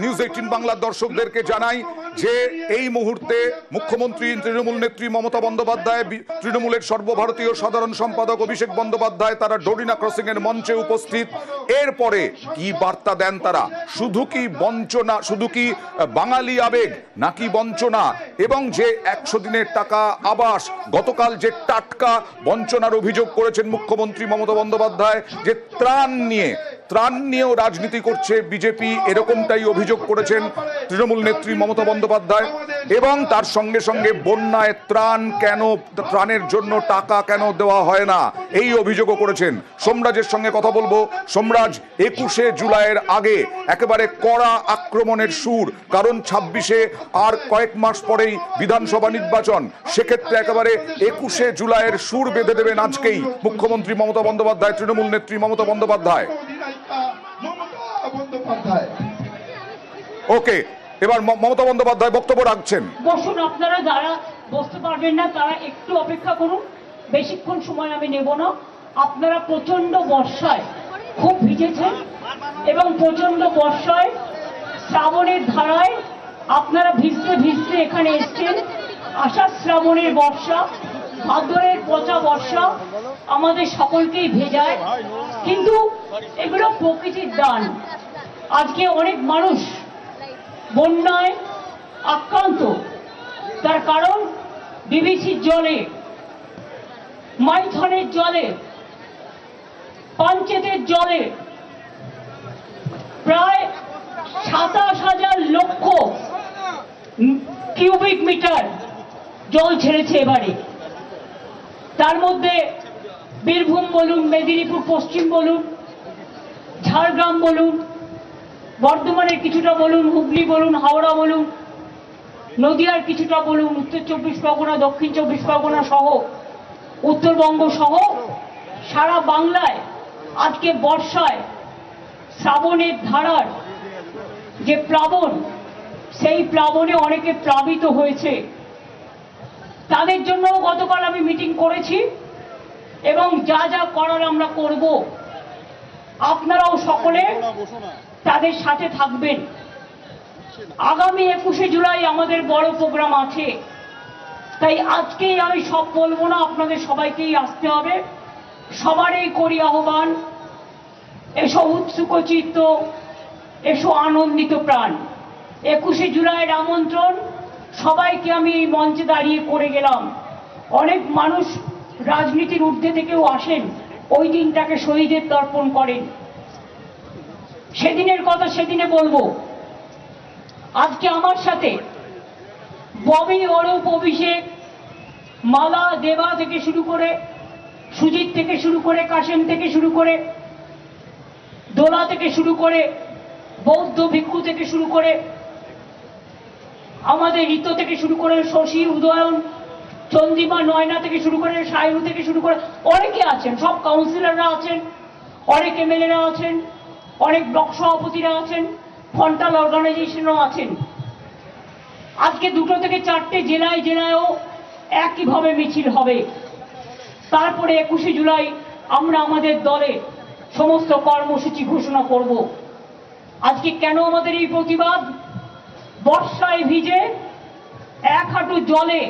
News 18 বাংলার দর্শকদেরকে জানাই যে এই মুহূর্তে মুখ্যমন্ত্রী তৃণমূল নেত্রী মমতা বন্দ্যোপাধ্যায়, তৃণমূলের সর্বভারতীয় সাধারণ সম্পাদক অভিষেক বন্দ্যোপাধ্যায় তারা ডোরিনা ক্রসিং এর মঞ্চে উপস্থিত। এরপরে কি বার্তা দেন তারা? শুধু কি বঞ্চনা, শুধু কি বাঙালি আবেগ, নাকি বঞ্চনা? এবং যে 100 দিনের টাকা আবাস, গতকাল যে টাটকা বঞ্চনার অভিযোগ করেছেন মুখ্যমন্ত্রী মমতা বন্দ্যোপাধ্যায়, যে ত্রাণ নিয়েও রাজনীতি করছে বিজেপি, এরকমটাই অভিযোগ করেছেন তৃণমূল নেত্রী মমতা বন্দ্যোপাধ্যায়। এবং তার সঙ্গে সঙ্গে বন্যায় ত্রাণের জন্য টাকা কেন দেওয়া হয় না, এই অভিযোগও করেছেন। সোমরাজের সঙ্গে কথা বলবো। সোমরাজ, 21শে জুলাইয়ের আগে একেবারে কড়া আক্রমণের সুর, কারণ 26শে আর কয়েক মাস পরেই বিধানসভা নির্বাচন। সেক্ষেত্রে একেবারে 21শে জুলাইয়ের সুর বেঁধে দেবেন আজকেই মুখ্যমন্ত্রী মমতা বন্দ্যোপাধ্যায়, তৃণমূল নেত্রী মমতা বন্দ্যোপাধ্যায়। ওকে, এবার মমতা বন্দ্যোপাধ্যায় বক্তব্য রাখছেন। বসুন, আপনারা যারা বসতে পারবেন না তারা একটু অপেক্ষা করুন, বেশিক্ষণ সময় আমি নেব না। আপনারা প্রচন্ড বর্ষায় খুব ভিজেছেন এবং প্রচন্ড বর্ষায় শ্রাবণের ধারায় আপনারা ভিজতে ভিজতে এখানে এসছেন। আষাঢ় শ্রাবণের বর্ষা, ভাদ্রের পচা বর্ষা আমাদের সকলকেই ভেজায়, কিন্তু এগুলো প্রকৃতির দান। আজকে অনেক মানুষ বন্যায় আক্রান্ত, তার কারণ বিবিসির জলে, মাইথনের জলে, পঞ্চায়েতের জলে প্রায় 27,000 লক্ষ কিউবিক মিটার জল ছেড়েছে এবারে। তার মধ্যে বীরভূম বলুন, মেদিনীপুর পশ্চিম বলুন, ঝাড়গ্রাম বলুন, বর্ধমানের কিছুটা বলুন, হুগলি বলুন, হাওড়া বলুন, নদিয়ার কিছুটা বলুন, উত্তর 24 পরগনা, দক্ষিণ 24 পরগনা সহ উত্তরবঙ্গ সহ সারা বাংলায় আজকে বর্ষায় শ্রাবণের ধারার যে প্লাবন, সেই প্লাবনে অনেকে প্লাবিত হয়েছে। তাদের জন্য গতকাল আমি মিটিং করেছি এবং যা যা করার আমরা করব, আপনারাও সকলে তাদের সাথে থাকবেন। আগামী 21শে জুলাই আমাদের বড় প্রোগ্রাম আছে, তাই আজকেই আমি সব বলবো না, আপনাদের সবাইকেই আসতে হবে। সবারই করি আহ্বান, এসো উৎসুক চিত্ত, এসো আনন্দিত প্রাণ। 21শে জুলাইয়ের আমন্ত্রণ সবাইকে আমি এই মঞ্চে দাঁড়িয়ে করে গেলাম। অনেক মানুষ রাজনীতির ঊর্ধ্বে থেকেও আসেন, ওই দিনটাকে শহীদের তর্পণ করেন। সেদিনের কথা সেদিনে বলবো। আজকে আমার সাথে ববি, অরূপ, অভিষেক, মালা, দেবা থেকে শুরু করে, সুজিত থেকে শুরু করে, কাশেম থেকে শুরু করে, দোলা থেকে শুরু করে, বৌদ্ধ ভিক্ষু থেকে শুরু করে, আমাদের ঋত থেকে শুরু করে, শশী, উদয়ন, চন্দ্রিমা, নয়না থেকে শুরু করে, সায়ু থেকে শুরু করে অনেকে আছেন, সব কাউন্সিলররা আছেন, অনেক এমএলএরা আছেন, অনেক ব্লক সভাপতিরা আছেন, ফন্টাল অর্গানাইজেশনও আছেন। আজকে 2 থেকে 4টে জেলায়ও একইভাবে মিছিল হবে। তারপরে 21শে জুলাই আমরা আমাদের দলে সমস্ত কর্মসূচি ঘোষণা করব। আজকে কেন আমাদের এই প্রতিবাদ? বর্ষায় ভিজে 1 হাঁটু জলে,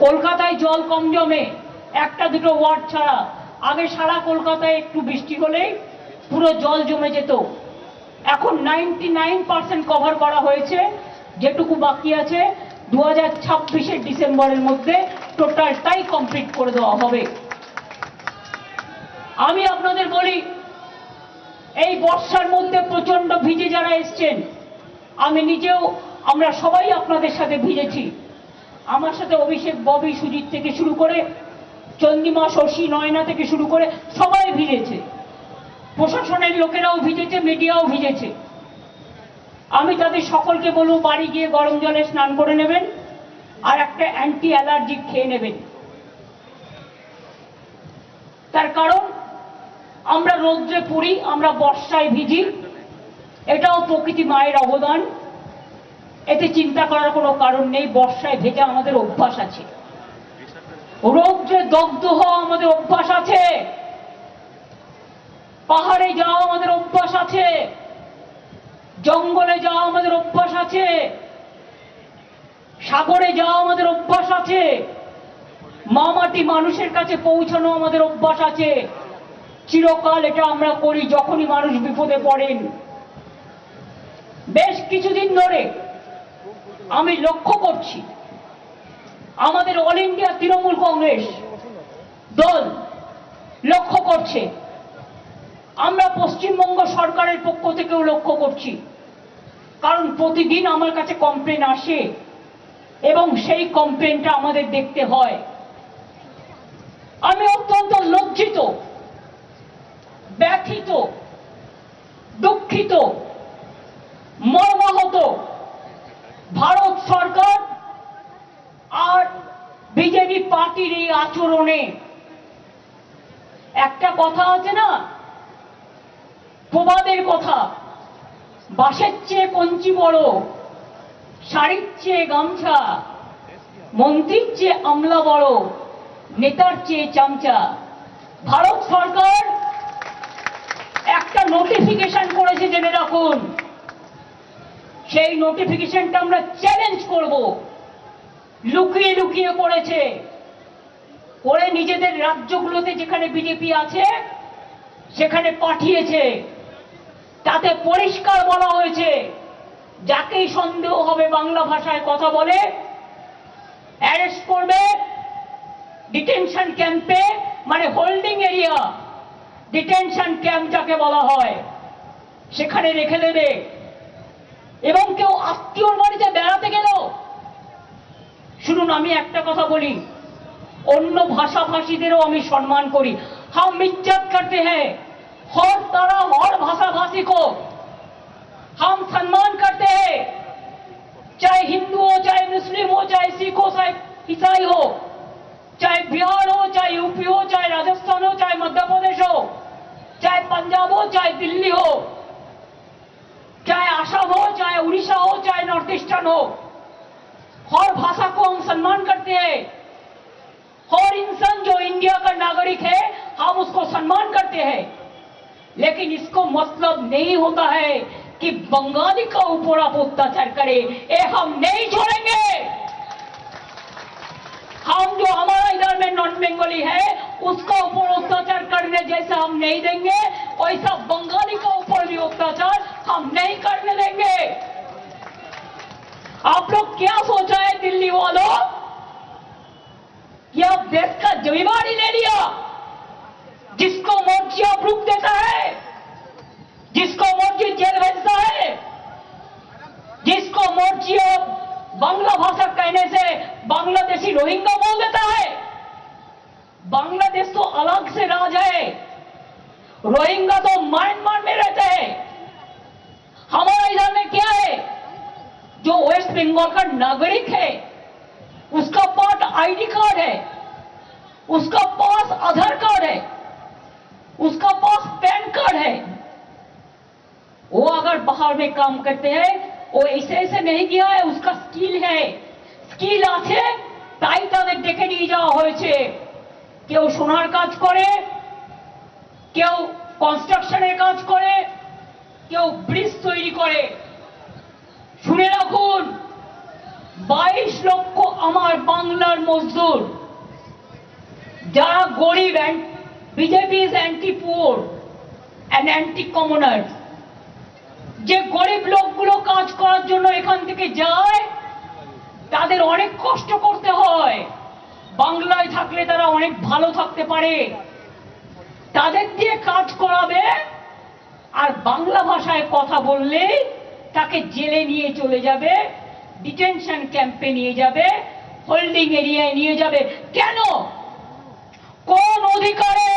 কলকাতায় জল কম জমে 1-2 ওয়ার্ড ছাড়া, আগে সারা কলকাতায় একটু বৃষ্টি হলেই পুরো জল জমে যেত। এখন 99% কভার করা হয়েছে, যেটুকু বাকি আছে 2026-এর ডিসেম্বরের মধ্যে টোটালটাই কমপ্লিট করে দেওয়া হবে। আমি আপনাদের বলি, এই বর্ষার মধ্যে প্রচন্ড ভিজে যারা এসছেন, আমি নিজেও, আমরা সবাই আপনাদের সাথে ভিজেছি। আমার সাথে অভিষেক, ববি, সুজিত থেকে শুরু করে, চন্দ্রিমা, শশী, নয়না থেকে শুরু করে সবাই ভিজেছে। প্রশাসনের লোকেরাও ভিজেছে, মিডিয়াও ভিজেছে। আমি তাদের সকলকে বলবো, বাড়ি গিয়ে গরম জলে স্নান করে নেবেন আর একটা অ্যান্টি অ্যালার্জিক খেয়ে নেবেন। তার কারণ আমরা রৌদ্রে পুড়ি, আমরা বর্ষায় ভিজি, এটাও প্রকৃতি মায়ের অবদান। এতে চিন্তা করার কোনো কারণ নেই। বর্ষায় ভেজা আমাদের অভ্যাস আছে, রৌদ্রে দগ্ধ হওয়া আমাদের অভ্যাস আছে, পাহাড়ে যাওয়া আমাদের অভ্যাস আছে, জঙ্গলে যাওয়া আমাদের অভ্যাস আছে, সাগরে যাওয়া আমাদের অভ্যাস আছে, মামাটি মানুষের কাছে পৌঁছানো আমাদের অভ্যাস আছে। চিরকাল এটা আমরা করি যখনই মানুষ বিপদে পড়েন। বেশ কিছুদিন ধরে আমি লক্ষ্য করছি আমাদের অল ইন্ডিয়া তৃণমূল কংগ্রেস দল লক্ষ্য করছে, আমরা পশ্চিমবঙ্গ সরকারের পক্ষ থেকেও লক্ষ্য করছি, কারণ প্রতিদিন আমার কাছে কমপ্লেন আসে এবং সেই কমপ্লেনটা আমাদের দেখতে হয়। আমি অত্যন্ত লজ্জিত, ব্যথিত, দুঃখিত, মর্মাহত ভারত সরকার আর বিজেপি পার্টির এই আচরণে। একটা কথা আছে না, প্রবাদের কথা, বাঁশের চেয়ে কঞ্চি বড়, শাড়ির চেয়ে গামছা, মন্ত্রীর চেয়ে আমলা বড়, নেতার চেয়ে চামচা। ভারত সরকার একটা নোটিফিকেশন করেছে, জেনে রাখুন। সেই নোটিফিকেশনটা আমরা চ্যালেঞ্জ করব। লুকিয়ে লুকিয়ে করেছে, করে নিজেদের রাজ্যগুলোতে যেখানে বিজেপি আছে সেখানে পাঠিয়েছে। তাতে পরিষ্কার বলা হয়েছে, যাকেই সন্দেহ হবে বাংলা ভাষায় কথা বলে অ্যারেস্ট করবে, ডিটেনশন ক্যাম্পে, মানে হোল্ডিং এরিয়া, ডিটেনশন ক্যাম্প যাকে বলা হয়, সেখানে রেখে দেবে। এবং কেউ আত্মীয়র বাড়িতে বেড়াতে গেল, শুনুন আমি একটা কথা বলি, অন্য ভাষাভাষীদেরও আমি সম্মান করি। हम इज्जत करते हैं हर तरह और भाषा भाषी को हम सम्मान करते हैं, चाहे हिंदू हो, चाहे मुस्लिम हो, चाहे सिख हो, चाहे ईसाई हो, चाहे बिहार हो, चाहे यूपी हो, चाहे राजस्थान हो, चाहे मध्य प्रदेश हो, चाहे पंजाब हो, चाहे दिल्ली हो, चाहे आसाम हो, चाहे उड़ीसा हो, चाहे नॉर्थ ईस्टर्न हो, हर भाषा को हम सम्मान करते हैं। हर इंसान जो इंडिया का नागरिक है हम उसको सम्मान करते हैं, लेकिन इसको मतलब नहीं होता है कि बंगाली का ऊपर आप अत्याचार करें, ये हम नहीं छोड़ेंगे। हम जो हमारा इधर में नॉन बंगाली है उसका ऊपर अत्याचार करने जैसा हम नहीं देंगे, वैसा बंगाली का ऊपर भी अत्याचार हम नहीं करने देंगे। आप लोग क्या सोचा है दिल्ली वालों कि आप देश का जिम्मेवारी ले लिया, जिसको मर्जी आप रुक देता है, जिसको मर्जी जेल भेजता है, जिसको मर्जी आप बांग्ला भाषा कहने से बांग्लादेशी रोहिंग्या बोल देता है। बांग्लादेश तो अलग से राज है, रोहिंग्या तो म्यांमार में रहते हैं। हमारा इधर में क्या है, जो वेस्ट बंगाल का नागरिक है उसका पास आईडी कार्ड है, उसका पास आधार कार्ड है, उसका पास पैन कार्ड है। वो अगर बाहर में काम करते हैं वो ऐसे ऐसे नहीं किया है, उसका स्किल है, स्किल আছে তাই তাদের ডেকে নিয়ে যাওয়া হয়েছে। কেউ সোনার কাজ করে, কেউ কনস্ট্রাকশনের কাজ করে, কেউ ব্রিজ তৈরি করে। শুনে রাখুন, 22 লক্ষ আমার বাংলার মজদুর যারা গরিব, BJP is anti poor and anti কমনার, যে গরিব লোকগুলো কাজ করার জন্য এখান থেকে যায় তাদের অনেক কষ্ট করতে হয়। বাংলায় থাকলে তারা অনেক ভালো থাকতে পারে, তাদের দিয়ে কাজ করাবে, আর বাংলা ভাষায় কথা বললে তাকে জেলে নিয়ে চলে যাবে, ডিটেনশন ক্যাম্পে নিয়ে যাবে, হোল্ডিং এরিয়ায় নিয়ে যাবে। কেন? কোন অধিকারে?